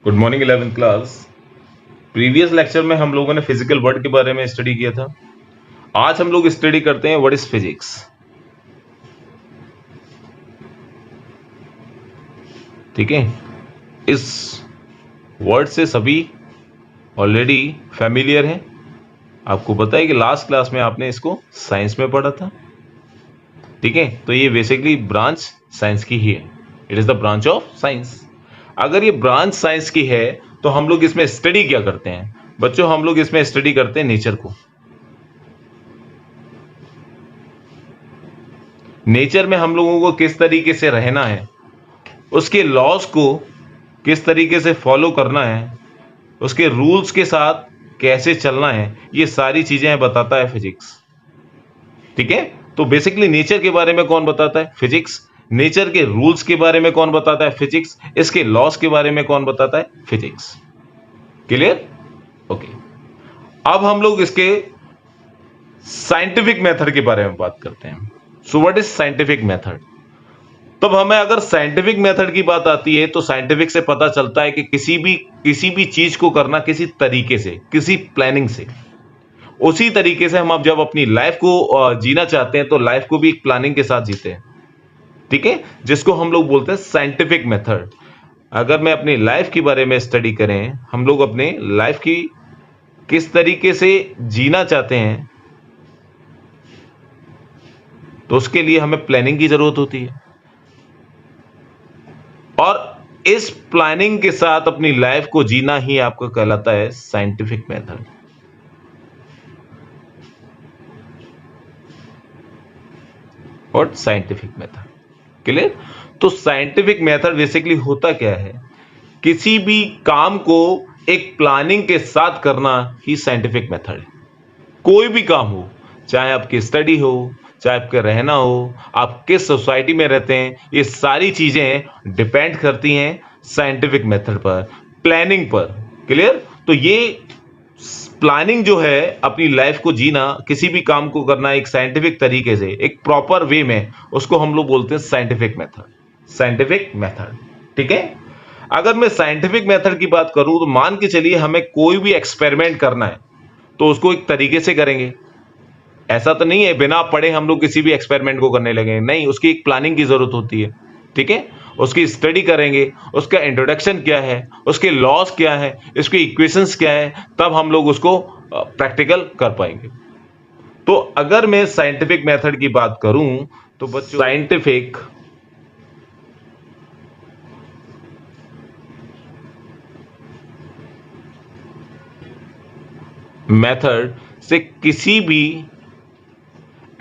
Good morning 11th class. Previous lecture में हम लोगों ने फिजिकल वर्ल्ड के बारे में स्टडी किया था। आज हम लोग स्टडी करते हैं व्हाट इज फिजिक्स। ठीक है, इस वर्ड से सभी ऑलरेडी फैमिलियर हैं। आपको पता है कि लास्ट क्लास में आपने इसको साइंस में पढ़ा था। ठीक है, तो ये बेसिकली ब्रांच साइंस की ही है। It is the branch of science. अगर ये ब्रांच साइंस की है तो हम लोग इसमें स्टडी क्या करते हैं बच्चों? हम लोग इसमें स्टडी करते हैं नेचर को। नेचर में हम लोगों को किस तरीके से रहना है, उसके लॉज को किस तरीके से फॉलो करना है, उसके रूल्स के साथ कैसे चलना है, ये सारी चीजें बताता है फिजिक्स। ठीक है, तो बेसिकली नेचर के बारे में कौन बताता है? फिजिक्स। नेचर के रूल्स के बारे में कौन बताता है? फिजिक्स। इसके लॉस के बारे में कौन बताता है? फिजिक्स। क्लियर? ओके, अब हम लोग इसके साइंटिफिक मेथड के बारे में बात करते हैं। So what is scientific method? तब हमें अगर साइंटिफिक मेथड की बात आती है तो साइंटिफिक से पता चलता है कि किसी भी चीज को करना किसी तरीके से, किसी प्लानिंग से। उसी तरीके से हम अब जब अपनी लाइफ को जीना चाहते हैं तो लाइफ को भी एक प्लानिंग के साथ जीते हैं। ठीक है, जिसको हम लोग बोलते हैं साइंटिफिक मेथड। अगर मैं अपनी लाइफ के बारे में स्टडी करें, हम लोग अपने लाइफ की किस तरीके से जीना चाहते हैं, तो उसके लिए हमें प्लानिंग की जरूरत होती है। और इस प्लानिंग के साथ अपनी लाइफ को जीना ही आपका कहलाता है साइंटिफिक मेथड। और साइंटिफिक मेथड क्लियर? तो साइंटिफिक मेथड बेसिकली होता क्या है? किसी भी काम को एक प्लानिंग के साथ करना ही साइंटिफिक मेथड है। कोई भी काम हो, चाहे आपकी स्टडी हो, चाहे आपका रहना हो, आप किस सोसाइटी में रहते हैं, ये सारी चीजें डिपेंड करती हैं साइंटिफिक मेथड पर, प्लानिंग पर। क्लियर? तो ये प्लानिंग जो है, अपनी लाइफ को जीना, किसी भी काम को करना एक साइंटिफिक तरीके से, एक प्रॉपर वे में, उसको हम लोग बोलते हैं साइंटिफिक मेथड। Scientific method. ठीक है, अगर मैं साइंटिफिक मेथड की बात करूं तो मान के चलिए हमें कोई भी एक्सपेरिमेंट करना है तो उसको एक तरीके से करेंगे। ऐसा तो नहीं है बिना पढ़े हम लोग किसी भी एक्सपेरिमेंट को करने लगे, नहीं, उसकी एक प्लानिंग की जरूरत होती है। ठीक है, उसकी स्टडी करेंगे, उसका इंट्रोडक्शन क्या है, उसके लॉज क्या है, इसके इक्वेशंस क्या है, तब हम लोग उसको प्रैक्टिकल कर पाएंगे। तो अगर मैं साइंटिफिक मेथड की बात करूं तो बच्चों, साइंटिफिक मेथड से किसी भी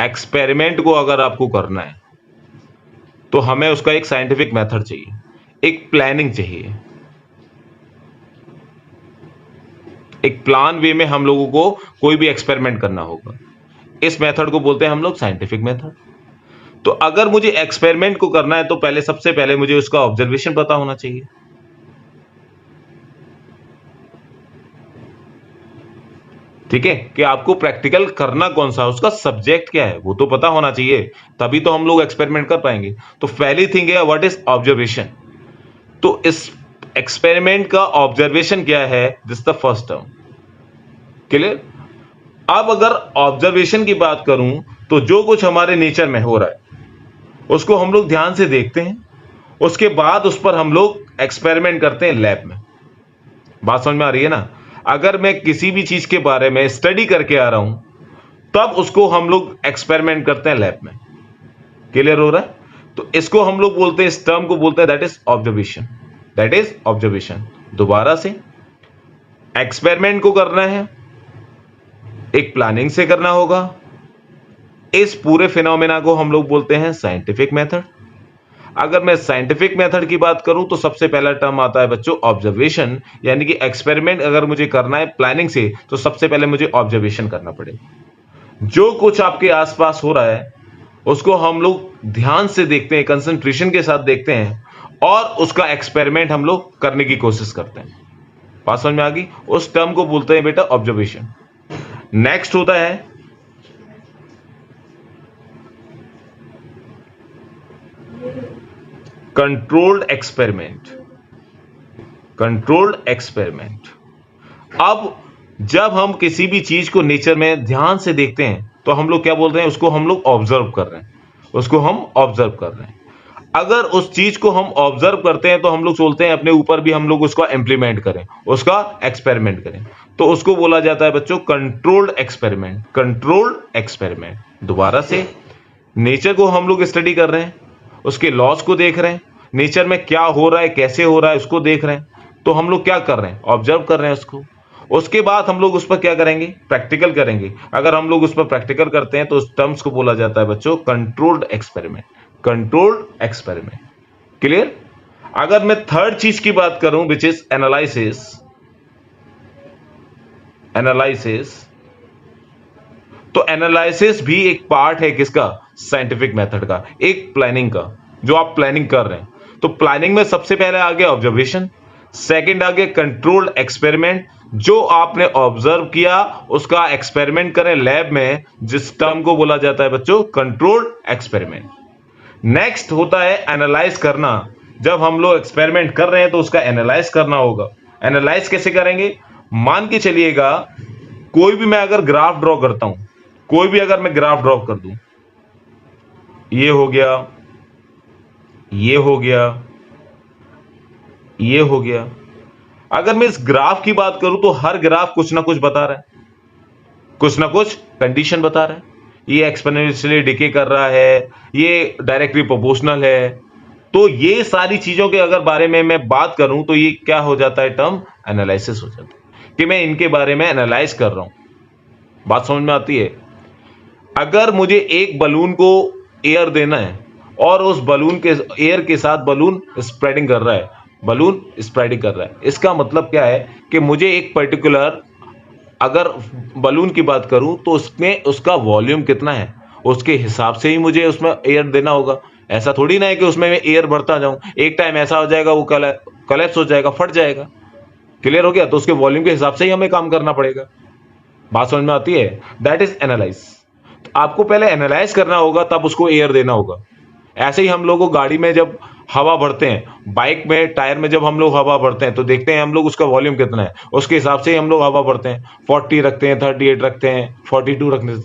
एक्सपेरिमेंट को अगर आपको करना है तो हमें उसका एक साइंटिफिक मेथड चाहिए, एक प्लानिंग चाहिए, एक प्लान वे में हम लोगों को कोई भी एक्सपेरिमेंट करना होगा। इस मेथड को बोलते हैं हम लोग साइंटिफिक मेथड। तो अगर मुझे एक्सपेरिमेंट को करना है तो पहले, सबसे पहले मुझे उसका ऑब्जर्वेशन पता होना चाहिए। ठीक है, कि आपको प्रैक्टिकल करना कौन सा, उसका सब्जेक्ट क्या है, वो तो पता होना चाहिए, तभी तो हम लोग एक्सपेरिमेंट कर पाएंगे। तो पहली थिंग है व्हाट इज ऑब्जर्वेशन। तो इस एक्सपेरिमेंट का ऑब्जर्वेशन क्या है, this the first term. Clear? अब अगर ऑब्जर्वेशन की बात करूं तो जो कुछ हमारे नेचर में हो रहा है उसको हम लोग ध्यान से देखते हैं, उसके बाद उस पर हम लोग एक्सपेरिमेंट करते हैं लैब में। बात समझ में आ रही है ना? अगर मैं किसी भी चीज के बारे में स्टडी करके आ रहा हूं तब उसको हम लोग एक्सपेरिमेंट करते हैं लैब में। क्लियर हो रहा है? तो इसको हम लोग बोलते हैं, इस टर्म को बोलते हैं that is observation. That is observation. दोबारा से, एक्सपेरिमेंट को करना है, एक प्लानिंग से करना होगा, इस पूरे फिनोमेना को हम लोग बोलते हैं साइंटिफिक मेथड। अगर मैं साइंटिफिक मेथड की बात करूं तो सबसे पहला टर्म आता है बच्चों ऑब्जर्वेशन, यानी कि एक्सपेरिमेंट अगर मुझे करना है प्लानिंग से तो सबसे पहले मुझे ऑब्जर्वेशन करना पड़ेगा। जो कुछ आपके आसपास हो रहा है उसको हम लोग ध्यान से देखते हैं, कंसंट्रेशन के साथ देखते हैं और उसका एक्सपेरिमेंट हम लोग करने की कोशिश करते हैं। बात समझ में आ गई? उस टर्म को बोलते हैं बेटा ऑब्जर्वेशन। नेक्स्ट होता है कंट्रोल्ड एक्सपेरिमेंट। Controlled experiment. अब जब हम किसी भी चीज को नेचर में ध्यान से देखते हैं तो हम लोग क्या बोल रहे हैं, उसको हम लोग ऑब्जर्व कर रहे हैं, उसको हम ऑब्जर्व कर रहे हैं। अगर उस चीज को हम ऑब्जर्व करते हैं तो हम लोग सोचते हैं अपने ऊपर भी हम लोग उसका इंप्लीमेंट करें, उसका एक्सपेरिमेंट करें, तो उसको बोला जाता है बच्चों कंट्रोल्ड एक्सपेरिमेंट। Controlled experiment. दोबारा से, नेचर को हम लोग स्टडी कर रहे हैं, उसके लॉज को देख रहे हैं, नेचर में क्या हो रहा है, कैसे हो रहा है, उसको देख रहे हैं, तो हम लोग क्या कर रहे हैं, ऑब्जर्व कर रहे हैं उसको। उसके बाद हम लोग उस पर क्या करेंगे, प्रैक्टिकल करेंगे। अगर हम लोग उस पर प्रैक्टिकल करते हैं तो उस टर्म्स को बोला जाता है बच्चों controlled experiment. Controlled experiment. Clear. अगर मैं थर्ड चीज की बात करूं विच इज एनालिसिस। एनालिसिस, तो एनालिसिस भी एक पार्ट है किसका, साइंटिफिक मेथड का, एक प्लानिंग का, जो आप प्लानिंग कर रहे हैं। तो प्लानिंग में सबसे पहले आ गया ऑब्जर्वेशन, सेकंड आ गया कंट्रोल्ड एक्सपेरिमेंट, जो आपने ऑब्जर्व किया उसका एक्सपेरिमेंट करें लैब में, जिस टर्म को बोला जाता है बच्चों कंट्रोल्ड एक्सपेरिमेंट। नेक्स्ट होता है एनालाइज करना। जब हम लोग एक्सपेरिमेंट कर रहे हैं तो उसका एनालाइज करना होगा। एनालाइज कैसे करेंगे, मान के चलिएगा कोई भी मैं अगर ग्राफ ड्रॉ करता हूं, कोई भी अगर मैं ग्राफ ड्रॉ कर दूं, ये हो गया, ये हो गया, ये हो गया। अगर मैं इस ग्राफ की बात करूं तो हर ग्राफ कुछ ना कुछ बता रहा है, कुछ ना कुछ कंडीशन बता रहा है। ये एक्सपोनेंशियली डिके कर रहा है, ये डायरेक्टली प्रोपोर्शनल है। तो ये सारी चीजों के अगर बारे में मैं बात करूं तो ये क्या हो जाता है, टर्म एनालिसिस हो जाता है, कि मैं इनके बारे में एनालाइज कर रहा हूं। बात समझ में आती है। अगर मुझे एक बलून को एयर देना है और उस बलून के एयर के साथ बलून स्प्रेडिंग कर रहा है, बलून स्प्रेडिंग कर रहा है, इसका मतलब क्या है कि मुझे एक पर्टिकुलर अगर बलून की बात करूं तो उसमें उसका वॉल्यूम कितना है, उसके हिसाब से ही मुझे उसमें एयर देना होगा। ऐसा थोड़ी ना है कि उसमें मैं एयर भरता जाऊं, एक टाइम ऐसा हो जाएगा वो कलेप्स हो जाएगा, फट जाएगा। क्लियर हो गया। तो उसके वॉल्यूम के हिसाब से ही हमें काम करना पड़ेगा। बात समझ में आती है। That is analyse. आपको पहले एनालाइज करना होगा, तब उसको एयर देना होगा। ऐसे ही हम लोग को गाड़ी में जब हवा भरते हैं, बाइक में टायर में जब हम लोग हवा भरते हैं तो देखते हैं हम लोग उसका वॉल्यूम कितना है, उसके हिसाब से ही हम लोग हवा भरते हैं। 40 रखते हैं, 38 रखते हैं, 42 रखने।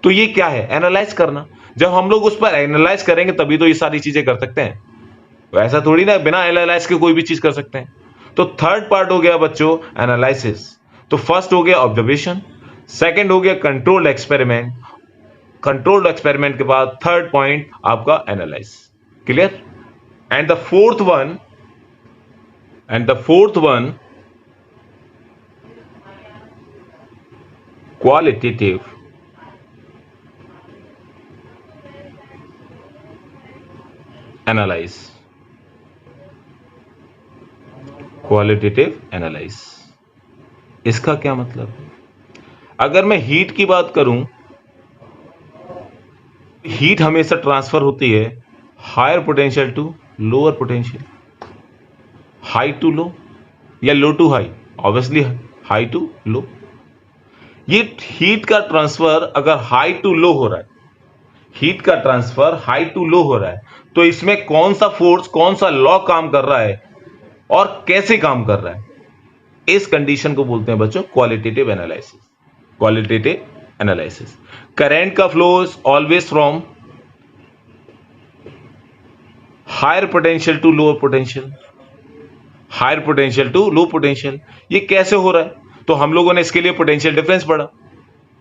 तो ये क्या है, एनालाइज करना। जब हम लोग उस पर एनालाइज करेंगे तभी तो ये सारी चीजें कर सकते हैं। तो ऐसा थोड़ी ना बिना एनालाइज के कोई भी चीज कर सकते हैं। तो थर्ड पार्ट हो गया बच्चों एनालिसिस। तो फर्स्ट हो गया ऑब्जर्वेशन, सेकंड हो गया कंट्रोल्ड एक्सपेरिमेंट, कंट्रोल्ड एक्सपेरिमेंट के बाद थर्ड पॉइंट आपका analyse. Clear. And the fourth one qualitative analyse. Qualitative analyse, इसका क्या मतलब है। अगर मैं हीट की बात करूं, हीट हमेशा ट्रांसफर होती है higher potential to lower potential, high to low या low to high, obviously high to low. ये हीट का ट्रांसफर अगर हाई टू लो हो रहा है, हीट का ट्रांसफर हाई टू लो हो रहा है, तो इसमें कौन सा फोर्स, कौन सा लॉ काम कर रहा है और कैसे काम कर रहा है, इस कंडीशन को बोलते हैं बच्चों qualitative analysis. Qualitative analysis. Current का flow is always from higher potential to lower potential, higher potential to low potential. ये कैसे हो रहा है, तो हम लोगों ने इसके लिए पोटेंशियल डिफरेंस पढ़ा,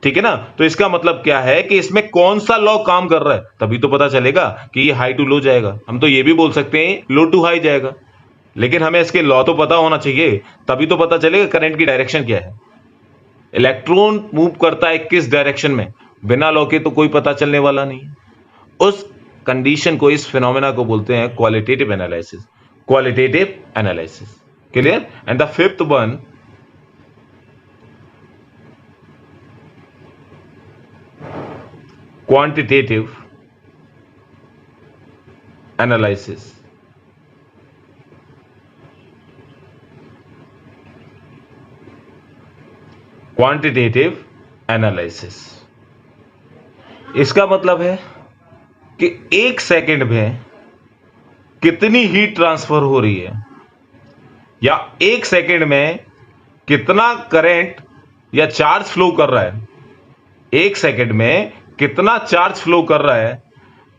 ठीक है ना। तो इसका मतलब क्या है कि इसमें कौन सा लॉ काम कर रहा है, तभी तो पता चलेगा कि ये हाई टू लो जाएगा। हम तो ये भी बोल सकते हैं लो टू हाई जाएगा, लेकिन हमें इसके लॉ तो पता होना चाहिए, तभी तो पता चलेगा करंट की डायरेक्शन क्या है। इलेक्ट्रॉन मूव करता है किस डायरेक्शन में, बिना लॉ के तो कोई पता चलने वाला नहीं है। उस कंडीशन को, इस फिनोमेना को बोलते हैं qualitative analysis. Qualitative analysis. Clear. And the fifth one quantitative analysis। Quantitative analysis, इसका मतलब है कि एक सेकंड में कितनी हीट ट्रांसफर हो रही है, या एक सेकंड में कितना करंट या चार्ज फ्लो कर रहा है, एक सेकंड में कितना चार्ज फ्लो कर रहा है,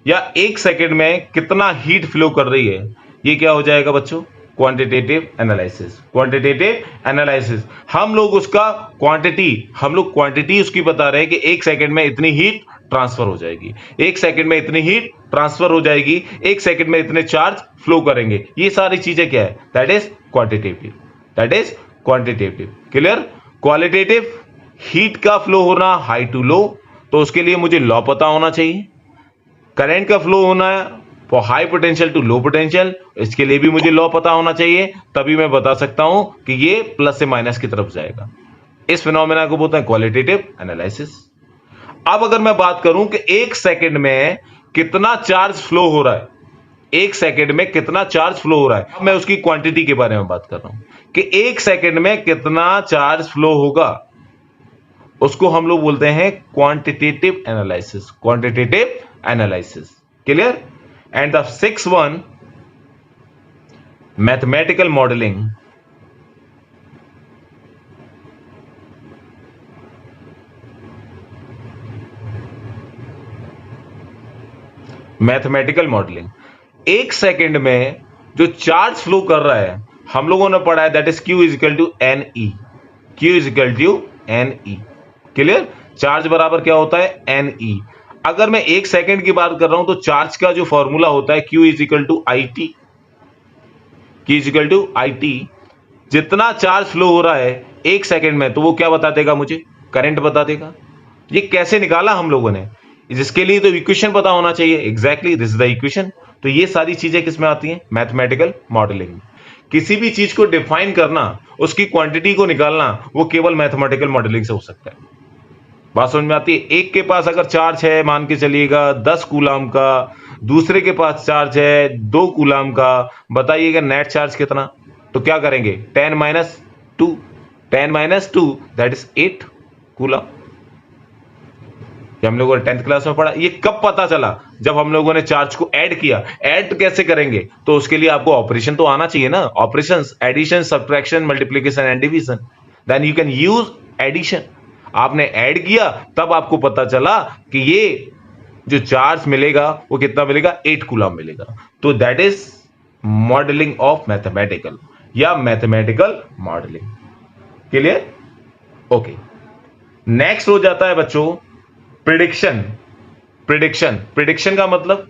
या एक सेकंड में कितना हीट फ्लो कर रही है, ये क्या हो जाएगा बच्चों, क्वांटिटेटिव एनालिसिस। क्वांटिटेटिव एनालिसिस हम लोग उसका क्वांटिटी उसकी बता रहे हैं कि एक सेकंड में इतनी हीट ट्रांसफर हो जाएगी, एक सेकंड में इतनी हीट ट्रांसफर हो जाएगी, एक सेकंड में इतने चार्ज फ्लो करेंगे। ये सारी चीजें क्या है, that is quantitative, that is quantitative. Clear. Qualitative, heat का फ्लो होना हाई टू लो, तो उसके लिए मुझे लॉ पता होना चाहिए। करंट का फ्लो होना है for high potential to low potential, इसके लिए भी मुझे लॉ पता होना चाहिए, तभी मैं बता सकता हूं कि ये प्लस से माइनस की तरफ जाएगा। इस फिनोमेना को बोलते हैं क्वालिटेटिव एनालिसिस। अब अगर मैं बात करूं कि एक सेकंड में कितना चार्ज फ्लो हो रहा है, एक सेकंड में कितना चार्ज फ्लो हो रहा है, अब मैं उसकी क्वांटिटी के बारे में बात कर रहा हूं कि एक सेकंड में कितना चार्ज फ्लो होगा, उसको हम लोग बोलते हैं quantitative analysis. Quantitative analysis. Clear. And the six one, mathematical modelling. Mathematical modelling, एक सेकंड में जो चार्ज फ्लो कर रहा है, हम लोगों ने पढ़ा है that is Q is equal to N E. Q is equal to N E. Clear. Charge बराबर क्या होता है, एन ई। अगर मैं एक सेकंड की बात कर रहा हूं तो चार्ज का जो फॉर्मूला होता है Q is equal to I T. Q is equal to I T. जितना चार्ज फ्लो हो रहा है एक सेकंड में, तो वो क्या बता देगा मुझे, करंट बता देगा। ये कैसे निकाला हम लोगों ने, जिसके लिए तो इक्वेशन पता होना चाहिए। Exactly this is the equation. तो ये सारी चीजें किसमें आती हैं, मैथमेटिकल मॉडलिंग। किसी भी चीज को डिफाइन करना, उसकी क्वांटिटी को निकालना, वो केवल मैथमेटिकल मॉडलिंग से हो सकता है। बात समझ में आती है। एक के पास अगर चार्ज है, मान के चलिएगा 10 कूलाम का, दूसरे के पास चार्ज है 2 कूलाम का, बताइएगा नेट चार्ज कितना। तो क्या करेंगे, 10 minus 2, 10 minus 2 that is 8 coulomb. हम लोगों ने 10th क्लास में पढ़ा। ये कब पता चला, जब हम लोगों ने चार्ज को ऐड किया। ऐड कैसे करेंगे, तो उसके लिए आपको ऑपरेशन तो आना चाहिए ना, operations, addition, subtraction, multiplication and division. Then you can use addition. आपने ऐड किया, तब आपको पता चला कि ये जो चार्ज मिलेगा वो कितना मिलेगा, 8 कूलम मिलेगा। तो that is modelling of mathematical या mathematical modelling. Clear. Okay. Next हो जाता है बच्चों प्रिडिक्शन। प्रिडिक्शन का मतलब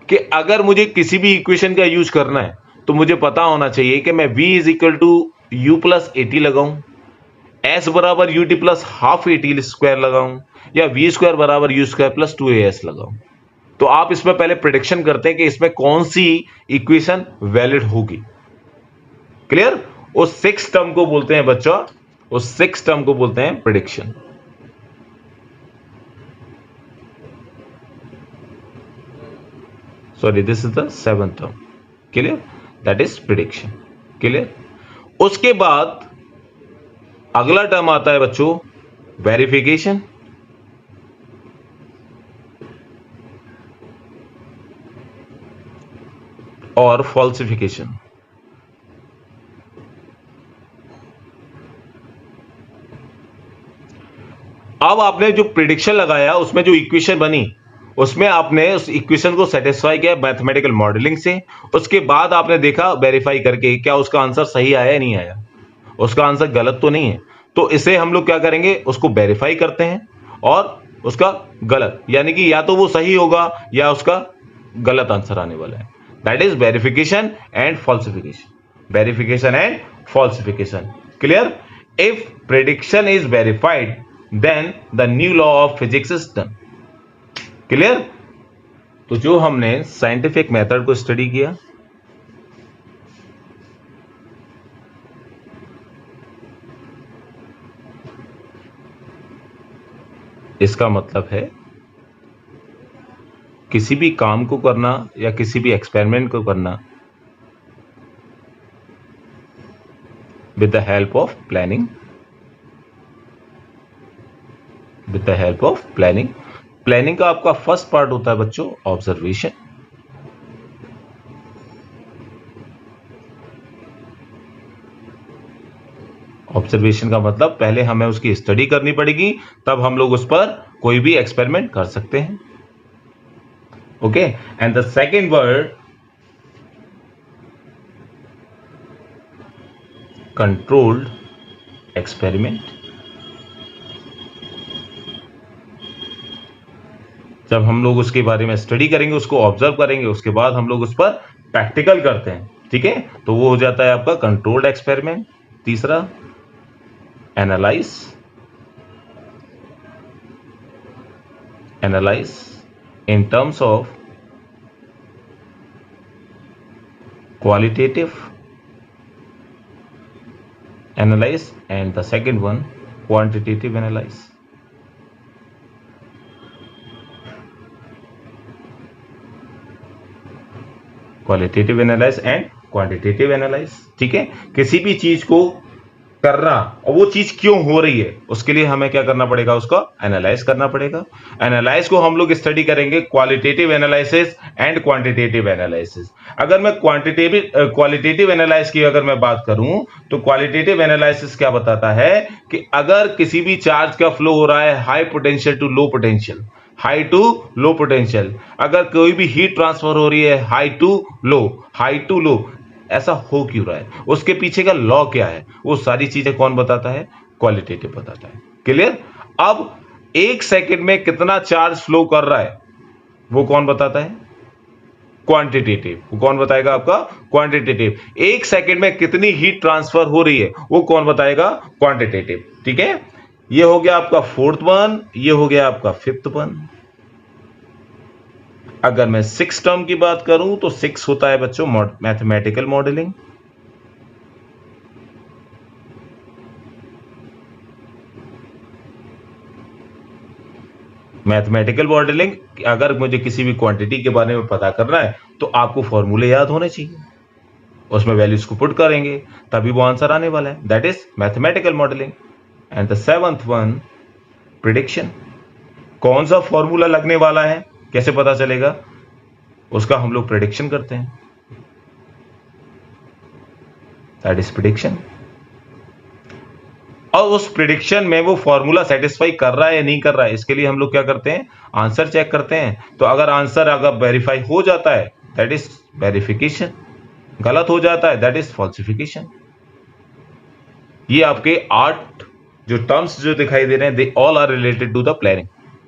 कि अगर मुझे किसी भी इक्वेशन का यूज करना है, तो मुझे पता होना चाहिए कि मैं v is equal to U plus A T लगाऊं, s बराबर U T plus half A T square लगाऊं, या v स्क्वायर बराबर यू स्क्वायर प्लस 2as लगाऊं। तो आप इसमें पहले प्रिडिक्शन करते हैं कि इसमें कौन सी इक्वेशन वैलिड होगी। क्लियर। उस 6 टर्म को बोलते हैं बच्चों, उस 6 टर्म को बोलते हैं prediction. Sorry, this is the 7th term. Clear? That is prediction. Clear? उसके बाद अगला टर्म आता है बच्चों वेरिफिकेशन और फॉल्सिफिकेशन। अब आपने जो प्रिडिक्शन लगाया, उसमें जो इक्वेशन बनी, उसमें आपने उस इक्वेशन को सेटिस्फाई किया मैथमेटिकल मॉडलिंग से। उसके बाद आपने देखा वेरीफाई करके क्या उसका आंसर सही आया या नहीं आया, उसका आंसर गलत तो नहीं है। तो इसे हम लोग क्या करेंगे, उसको वेरीफाई करते हैं और उसका गलत, यानी कि या तो वो सही होगा या उसका गलत आंसर आने वाला है। That is verification and falsification. Verification and falsification. Clear. If prediction is verified, then the new law of physics is done. Clear. तो जो हमने साइंटिफिक मेथड को स्टडी किया, इसका मतलब है किसी भी काम को करना या किसी भी एक्सपेरिमेंट को करना with the help of planning, with the help of planning. Planning का आपका फर्स्ट पार्ट होता है बच्चों ऑब्जर्वेशन। ऑब्जर्वेशन का मतलब पहले हमें उसकी स्टडी करनी पड़ेगी, तब हम लोग उस पर कोई भी एक्सपेरिमेंट कर सकते हैं। Okay, and the second word controlled experiment. जब हम लोग उसके बारे में स्टडी करेंगे, उसको ऑब्जर्व करेंगे, उसके बाद हम लोग उस पर प्रैक्टिकल करते हैं, ठीक है, तो वो हो जाता है आपका कंट्रोल्ड एक्सपेरिमेंट। तीसरा analyse, analyse in terms of qualitative analyse, and the second one quantitative analyse. Qualitative analyse and quantitative analyse, ठीक है। किसी भी चीज को करना और वो चीज क्यों हो रही है, उसके लिए हमें क्या करना पड़ेगा, उसको एनालाइज करना पड़ेगा। एनालाइज को हम लोग स्टडी करेंगे qualitative analysis and quantitative analysis. अगर मैं क्वालिटेटिव एनालाइज की अगर मैं बात करूं, तो क्वालिटेटिव एनालिसिस क्या बताता है कि अगर किसी भी चार्ज का फ्लो हो रहा है high potential to low potential, high to low potential, अगर कोई भी हीट ट्रांसफर हो रही है हाई टू लो, ऐसा हो क्यों रहा है, उसके पीछे का लॉ क्या है, वो सारी चीजें कौन बताता है, क्वालिटेटिव बताता है। क्लियर। अब एक सेकंड में कितना चार्ज फ्लो कर रहा है वो कौन बताता है, क्वांटिटेटिव। वो कौन बताएगा, आपका क्वांटिटेटिव। एक सेकंड में कितनी हीट ट्रांसफर हो रही है वो कौन बताएगा, क्वांटिटेटिव, ठीक है। ये हो गया आपका फोर्थ वन, ये हो गया आपका फिफ्थ वन। अगर मैं सिक्स टर्म की बात करूं तो सिक्स होता है बच्चों मैथमेटिकल मॉडलिंग। मैथमेटिकल मॉडलिंग, अगर मुझे किसी भी क्वांटिटी के बारे में पता करना है तो आपको फॉर्मूले याद होने चाहिए, उसमें वैल्यूज को पुट करेंगे तभी वो आंसर आने वाला है, that is mathematical modelling. And the seventh one prediction. कौन सा फॉर्मूला लगने वाला है कैसे पता चलेगा, उसका हम लोग प्रिडिक्शन करते हैं, दैट इज प्रिडिक्शन। और उस प्रिडिक्शन में वो फॉर्मूला सेटिस्फाई कर रहा है या नहीं कर रहा है, इसके लिए हम लोग क्या करते हैं, आंसर चेक करते हैं। तो अगर आंसर अगर वेरीफाई हो जाता है दैट इज वेरिफिकेशन, गलत हो जाता है दैट इज फॉल्सिफिकेशन। ये आपके 8 जो टर्म्स जो दिखाई दे रहे हैं, they all are related to the planning,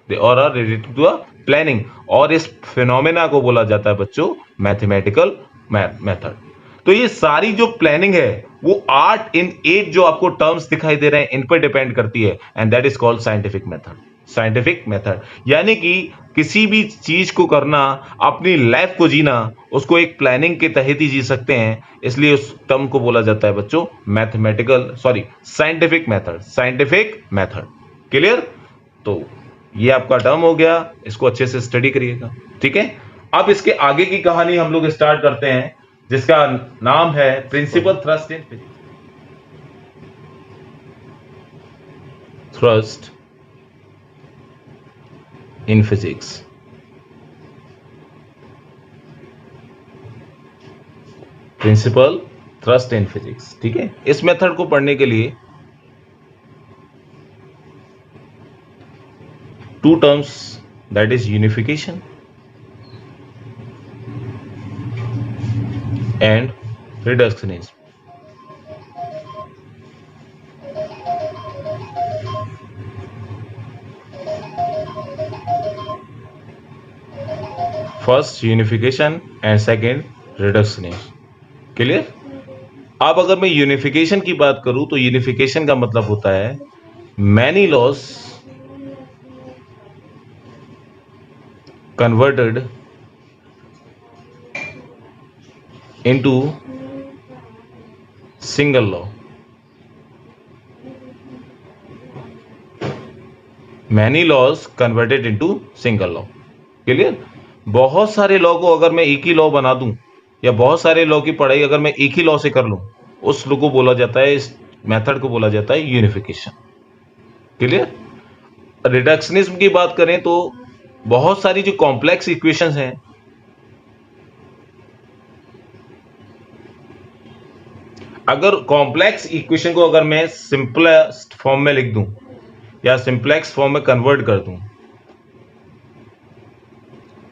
they all are related to the planning. और इस फिनोमेना को बोला जाता है बच्चों मैथमेटिकल मेथड। तो ये सारी जो प्लानिंग है वो 8 इन 8 जो आपको टर्म्स दिखाई दे रहे हैं इन पर डिपेंड करती है, and that is called scientific method. Scientific method यानी कि किसी भी चीज को करना, अपनी लाइफ को जीना, उसको एक प्लानिंग के तहत ही जी सकते हैं, इसलिए उस टर्म को बोला जाता है बच्चों scientific method, scientific method. Clear. तो ये आपका टर्म हो गया, इसको अच्छे से स्टडी करिएगा, ठीक है। अब इसके आगे की कहानी हम लोग स्टार्ट करते हैं, जिसका नाम है principle thrust in physics. Thrust in physics. Principle thrust in physics, ठीक है। इस मेथड को पढ़ने के लिए 2 terms, that is unification and reductionism. First unification and second reductionism. Clear. अब अगर मैं यूनिफिकेशन की बात करूं तो यूनिफिकेशन का मतलब होता है many laws converted into single law। many laws converted into single law। Clear. बहुत सारे लॉ को अगर मैं एक ही लॉ बना दूं, या बहुत सारे लॉ की पढ़ाई अगर मैं एक ही लॉ से कर लूं, उस लॉ को बोला जाता है, इस मेथड को बोला जाता है यूनिफिकेशन। क्लियर। रिडक्शनिज्म की बात करें तो बहुत सारी जो कॉम्प्लेक्स इक्वेशंस हैं, अगर कॉम्प्लेक्स इक्वेशन को अगर मैं सिंपलेस्ट फॉर्म में लिख दूं या सिंप्लेक्स फॉर्म में कन्वर्ट कर दूं,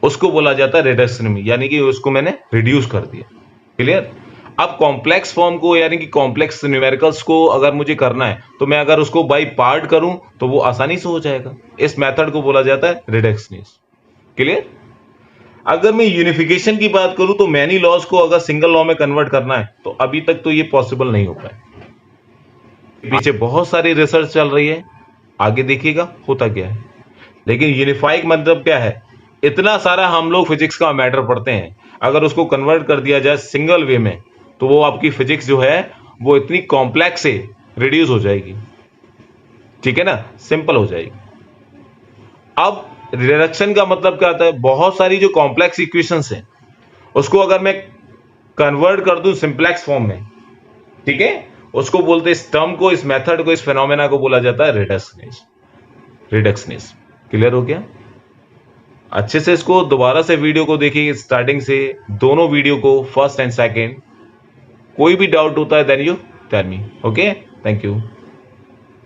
उसको बोला जाता है रिडक्शन, यानी कि उसको मैंने रिड्यूस कर दिया। क्लियर? अब कॉम्प्लेक्स फॉर्म को यानी कि कॉम्प्लेक्स न्यूमेरिकल्स को अगर मुझे करना है तो मैं अगर उसको बाय पार्ट करूं तो वो आसानी से हो जाएगा। इस मेथड को बोला जाता है रिडक्शनिस्ट। क्लियर? अगर मैं यूनिफिकेशन की बात करूं तो मैनी लॉज को अगर सिंगल लॉ में कन्वर्ट करना है तो अभी तक तो ये पॉसिबल नहीं हो पाया। पीछे बहुत सारी रिसर्च चल रही है, आगे देखिएगा होता क्या है। लेकिन यूनिफाइड मतलब क्या है? इतना सारा हम लोग फिजिक्स का मैटर पढ़ते हैं, अगर उसको कन्वर्ट कर दिया जाए सिंगल वे में तो वो आपकी फिजिक्स जो है वो इतनी कॉम्प्लेक्स से रिड्यूस हो जाएगी। ठीक है ना, सिंपल हो जाएगी। अब रिडक्शन का मतलब क्या होता है? बहुत सारी जो कॉम्प्लेक्स इक्वेशंस हैं उसको अगर मैं कन्वर्ट कर दूं सिंप्लेक्स फॉर्म में, ठीक है, उसको बोलते हैं, इस टर्म को, इस मेथड को, इस फेनोमेना को बोला जाता है रिडक्शनिस्ट। क्लियर हो गया? अच्छे से इसको दोबारा से वीडियो को देखिए स्टार्टिंग से, दोनों वीडियो को, फर्स्ट एंड सेकेंड। कोई भी डाउट होता है then you tell me. Okay, thank you.